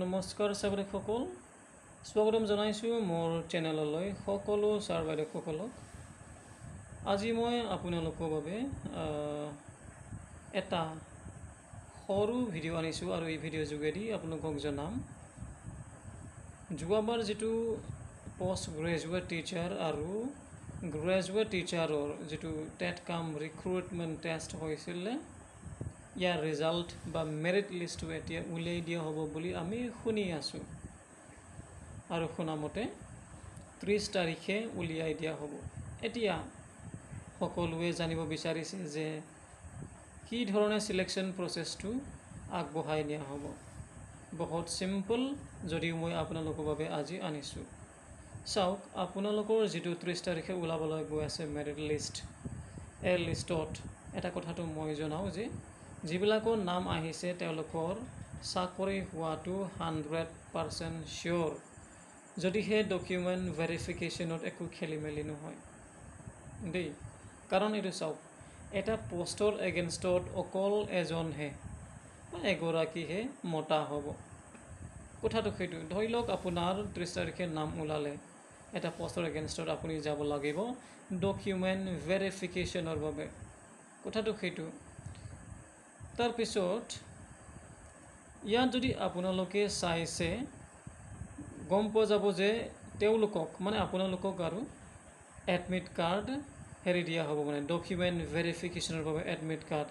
নমস্কাৰ ছাৰ-বাইদেউসকল, স্বাগতম জনাইছোঁ মোৰ চেনেললৈ সকলো ছাৰ-বাইদেউসকলক। আজি মই আপোনালোকৰ বাবে এটা সৰু ভিডিঅ' আনিছোঁ আৰু এই ভিডিঅ'ৰ যোগেদি আপোনালোকক জনাম যোৱাবাৰ যিটো পোষ্ট গ্ৰেজুৱেট টিচাৰ আৰু গ্ৰেজুৱেট টিচাৰৰ যিটো টেট কাম ৰিক্ৰুটমেণ্ট টেষ্ট হৈছিলে, ইয়াৰ ৰিজাল্ট বা মেৰিট লিষ্টটো এতিয়া উলিয়াই দিয়া হ'ব বুলি আমি শুনি আছোঁ আৰু শুনামতে 30 তাৰিখে উলিয়াই দিয়া হ'ব। এতিয়া সকলোৱে জানিব বিচাৰিছে যে কি ধৰণে সিলেকশ্যন প্ৰচেছটো আগবঢ়াই নিয়া হ'ব। বহুত সিম্পল, যদিও মই আপোনালোকৰ বাবে আজি আনিছোঁ। চাওক, আপোনালোকৰ যিটো 30 তাৰিখে ওলাবলৈ গৈ আছে মেৰিট লিষ্ট, এই লিষ্টত এটা কথাটো মই জনাওঁ যে যিবিলাকৰ নাম আহিছে তেওঁলোকৰ চাকৰি হোৱাটো 100% চিয়'ৰ, যদিহে ডকুমেণ্ট ভেৰিফিকেশ্যনত একো খেলি মেলি নহয় দেই। কাৰণ এইটো চাওক, এটা পোষ্টৰ এগেইনষ্টত অকল এজনহে বা এগৰাকীহে মতা হ'ব। কথাটো সেইটো। ধৰি লওক আপোনাৰ 30 তাৰিখে নাম ওলালে, এটা পোষ্টৰ এগেইনষ্টত আপুনি যাব লাগিব ডকুমেণ্ট ভেৰিফিকেশ্যনৰ বাবে। কথাটো সেইটো। তাৰপিছত ইয়াত যদি আপোনালোকে চাইছে, গম পোৱা যাব যে তেওঁলোকক মানে আপোনালোকক আৰু এডমিট কাৰ্ড দিয়া হ'ব, মানে ডকুমেণ্ট ভেৰিফিকেশ্যনৰ বাবে এডমিট কাৰ্ড।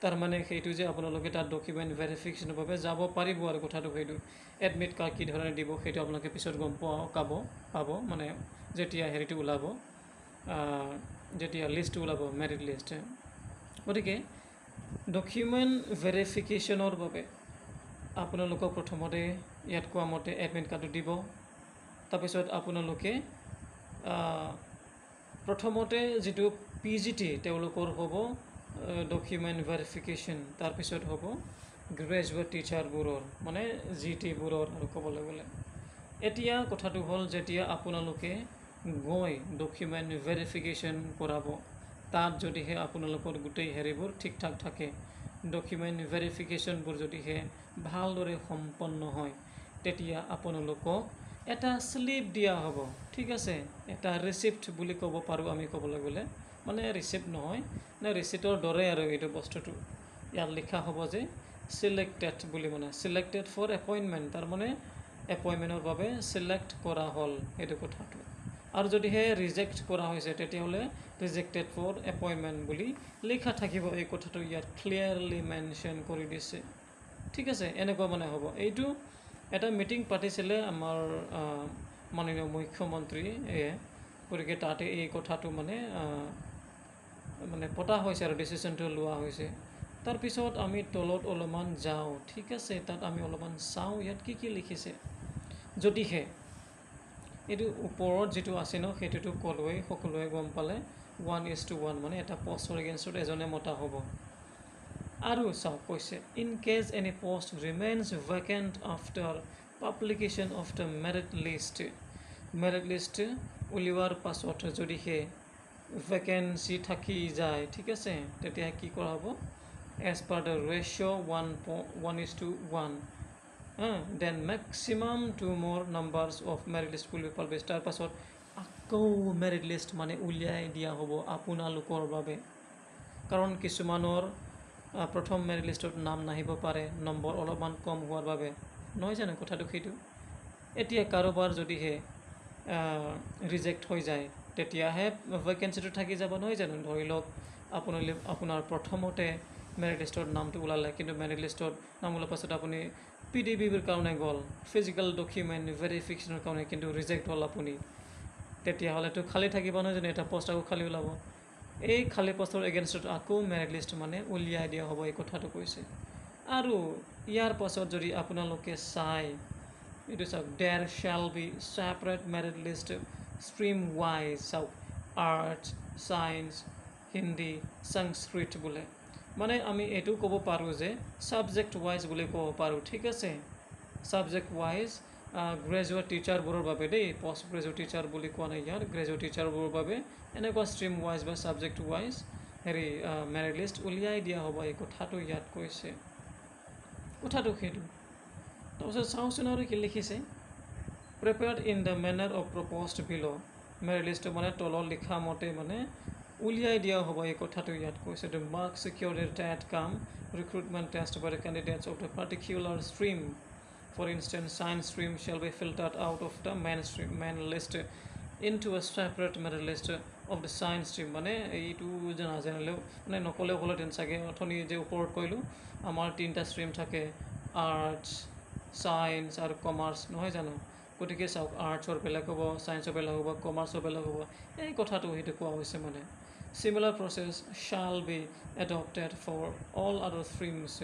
তাৰমানে সেইটো যে আপোনালোকে তাত ডকুমেণ্ট ভেৰিফিকেশ্যনৰ বাবে যাব পাৰিব আৰু কথাটো সেইটো। এডমিট কাৰ্ড কি ধৰণে দিব সেইটো আপোনালোকে পিছত গম পাব, মানে যেতিয়া ওলাব, যেতিয়া লিষ্টটো ওলাব, মেৰিট লিষ্ট। গতিকে ডকুমেণ্ট ভেৰিফিকেশ্যনৰ বাবে আপোনালোকক প্ৰথমতে ইয়াত কোৱা মতে এডমিট কাৰ্ডটো দিব। তাৰপিছত আপোনালোকে প্ৰথমতে যিটো PGT তেওঁলোকৰ হ'ব ডকুমেণ্ট ভেৰিফিকেশ্যন, তাৰপিছত হ'ব গ্ৰেজুৱেট টিচাৰবোৰৰ মানে GT-বোৰৰ আৰু ক'বলৈ গ'লে। এতিয়া কথাটো হ'ল, যেতিয়া আপোনালোকে গৈ ডকুমেণ্ট ভেৰিফিকেশ্যন কৰাব, তাত যদিহে আপোনালোকৰ গোটেই হেৰিবোৰ ঠিক ঠাক থাকে, ডকুমেণ্ট ভেৰিফিকেশ্যনবোৰ যদিহে ভালদৰে সম্পন্ন হয়, তেতিয়া আপোনালোকক এটা স্লিপ দিয়া হ'ব। ঠিক আছে, এটা ৰিচিপ্ট বুলি ক'ব পাৰোঁ আমি ক'বলৈ গ'লে, মানে ৰিচিপ্ট নহয়, নে ৰিচিপ্টৰ দৰে আৰু এইটো বস্তুটো। ইয়াত লিখা হ'ব যে চিলেক্টেড বুলি, মানে চিলেক্টেড ফৰ এপইণ্টমেণ্ট, তাৰমানে এপইণ্টমেণ্টৰ বাবে চিলেক্ট কৰা হ'ল সেইটো কথাটো। আৰু যদিহে ৰিজেক্ট কৰা হৈছে তেতিয়াহ'লে ৰিজেক্টেড ফৰ এপইণ্টমেণ্ট বুলি লিখা থাকিব। এই কথাটো ইয়াত ক্লিয়াৰলি মেনশ্যন কৰি দিছে। ঠিক আছে, এনেকুৱা মানে হ'ব। এইটো এটা মিটিং পাতিছিলে আমাৰ মাননীয় মুখ্যমন্ত্ৰীয়ে, গতিকে তাতে এই কথাটো মানে পতা হৈছে আৰু ডিচিশ্যনটো লোৱা হৈছে। তাৰপিছত আমি তলত অলপমান যাওঁ। ঠিক আছে, তাত আমি অলপমান চাওঁ ইয়াত কি কি লিখিছে। যদিহে এইটো ওপৰত যিটো আছে ন, সেইটোতো ক'লোৱেই, সকলোৱে গম পালে 1:1, মানে এটা পোষ্টৰ এগেইনষ্টত এজনে মতা হ'ব। আৰু চাওক, কৈছে in case any post remains vacant after publication of the merit list, merit list উলিওৱাৰ পাছত যদিহে ভেকেঞ্চি থাকি যায়, ঠিক আছে, তেতিয়া কি কৰা হ'ব, as per the ratio' 1:1, then maximum 2 more numbers of merit list will be publish. তাৰপাছত আকৌ মেৰিট লিষ্ট মানে উলিয়াই দিয়া হ'ব আপোনালোকৰ বাবে। কাৰণ কিছুমানৰ প্ৰথম মেৰিট লিষ্টত নাম নাহিব পাৰে, নম্বৰ অলপমান কম হোৱাৰ বাবে, নহয় জানো কথাটো সেইটো। এতিয়া কাৰোবাৰ যদিহে ৰিজেক্ট হৈ যায়, তেতিয়াহে ভেকেঞ্চিটো থাকি যাব, নহয় জানো। ধৰি লওক আপোনাৰ প্ৰথমতে মেৰিট লিষ্টত নামটো ওলালে, কিন্তু মেৰিট লিষ্টত নাম ওলোৱাৰ পাছত আপুনি PDB-ৰ কাৰণে গ'ল, ফিজিকেল ডকুমেণ্ট ভেৰিফিকেশ্যনৰ কাৰণে, কিন্তু ৰিজেক্ট হ'ল আপুনি, তেতিয়াহ'লেতো খালী থাকিব, নহয় জানো, এটা পোষ্ট আকৌ খালী ওলাব। এই খালী পোষ্টৰ এগেইনষ্টত আকৌ মেৰিট লিষ্ট মানে উলিয়াই দিয়া হ'ব, এই কথাটো কৈছে। আৰু ইয়াৰ পাছত যদি আপোনালোকে চাই, এইটো চাওক, there shall be separate merit list stream wise. চাওক, আৰ্টছ, ছায়েন্স, হিন্দী, সংস্কৃত বোলে, মানে আমি এইটো ক'ব পাৰোঁ যে ছাবজেক্ট ৱাইজ বুলি ক'ব পাৰোঁ। ঠিক আছে, ছাবজেক্ট ৱাইজ গ্ৰেজুৱেট টিচাৰবোৰৰ বাবে দেই, পষ্ট গ্ৰেজুৱেট টিচাৰ বুলি কোৱা নাই ইয়াত, গ্ৰেজুৱেট টিচাৰবোৰৰ বাবে এনেকুৱা ষ্ট্ৰীম ৱাইজ বা ছাবজেক্ট ৱাইজ মেৰিট লিষ্ট উলিয়াই দিয়া হ'ব, এই কথাটো ইয়াত কৈছে। কথাটো সেইটো। তাৰপিছত চাওঁচোন আৰু কি লিখিছে prepared in the manner of proposed bill' merit লিষ্টটো মানে তলত লিখা মতে মানে উলিয়াই দিয়া হ'ব এই কথাটো ইয়াত কৈছে the mark secured that come recruitment test by the candidates of the particular stream for instance science stream shall be filtered out of the main list into a separate merit list of the science stream মানে এইটো যে নাজানিলেও মানে নক'লেও হ'লেহেঁতেন চাগে অথনি যে ওপৰত কৈলোঁ আমাৰ 3টা ষ্ট্ৰীম থাকে আৰ্টছ ছায়েন্স আৰু কমাৰ্চ নহয় জানো গতিকে চাওক আৰ্টছৰ বেলেগ হ'ব ছায়েন্সৰ বেলেগ হ'ব কমাৰ্চৰ বেলেগ হ'ব এই কথাটো সেইটো কোৱা হৈছে মানে similar process shall be adopted for all other streams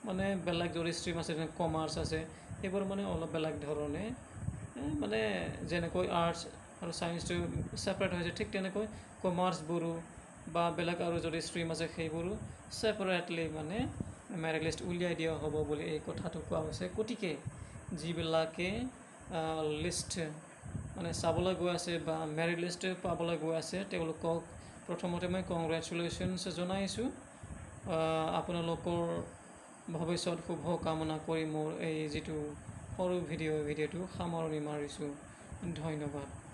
মানে বেলেগ যদি ষ্ট্ৰীম আছে যেনে কমাৰ্চ আছে সেইবোৰ মানে অলপ বেলেগ ধৰণে মানে যেনেকৈ আৰ্টছ আৰু ছায়েন্সটো ছেপাৰেট হৈছে ঠিক তেনেকৈ কমাৰ্চবোৰো বা বেলেগ আৰু যদি ষ্ট্ৰীম আছে সেইবোৰো ছেপাৰেটলি মানে মেৰিট লিষ্ট উলিয়াই দিয়া হ'ব বুলি এই কথাটো কোৱা হৈছে গতিকে যিবিলাকে লিষ্ট মানে চাবলৈ গৈ আছে বা মেৰিট লিষ্ট পাবলৈ গৈ আছে তেওঁলোকক প্ৰথমতে মই কংগ্ৰেচুলেশ্যনছ জনাইছোঁ আপোনালোকৰ ভৱিষ্যত শুভ কামনা কৰি মোৰ এই যিটো সৰু ভিডিঅ'টো সামৰণি মাৰিছোঁ ধন্যবাদ